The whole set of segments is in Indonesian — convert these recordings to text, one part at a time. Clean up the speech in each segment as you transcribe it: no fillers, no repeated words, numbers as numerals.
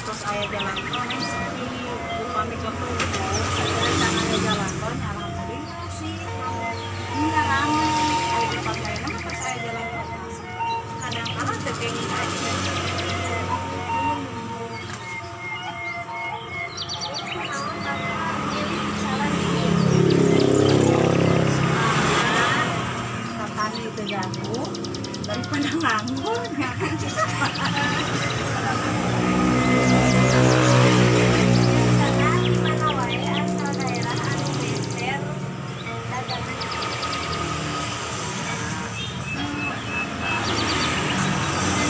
terus aya jalan tol nih sepi upami ke Tugu rencana aya jalan tol alhamdulillah sih enggak rame aya di Pantai mah pas aya jalan tol kadang-kadang teh kayak gini aja. Katanya itu ganggu daripada nganggur ya kan.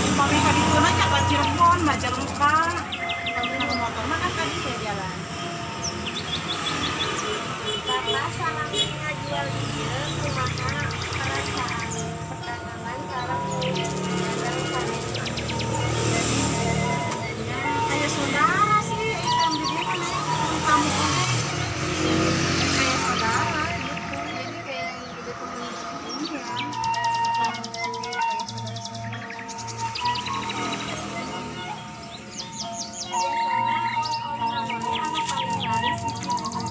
Upami ka dito na ka Cirebon, Majalengka. Kalau motor mah kan tadi saya jalan. Bapak salami ngajual dia kumaha perasaan perdagangan sareng dagang Vanessa. Ya kayak saudara sih Islam di dia kan kamu kan kayak saudara gitu. Jadi kayak jadi temen ini ya. Kamu sendiri kayak saudara sendiri. Biasanya oleh-oleh anak paling laris di situ kan.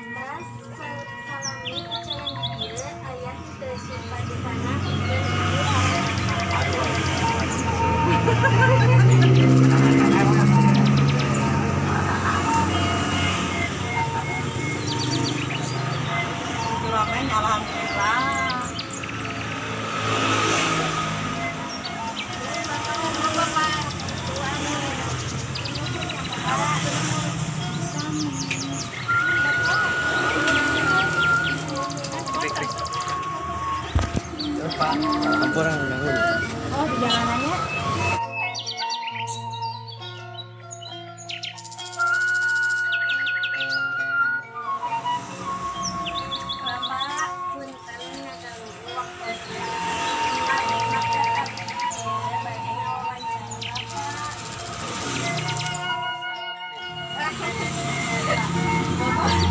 Beras salami pecahan di dieu aya henteu simpan di sana henteu Ramenya alhamdulillah. Pak, campuran dahulu. Oh, di jalanannya. Bapak, punten ngaganggu waktunya. Bagi wawancara Bapak.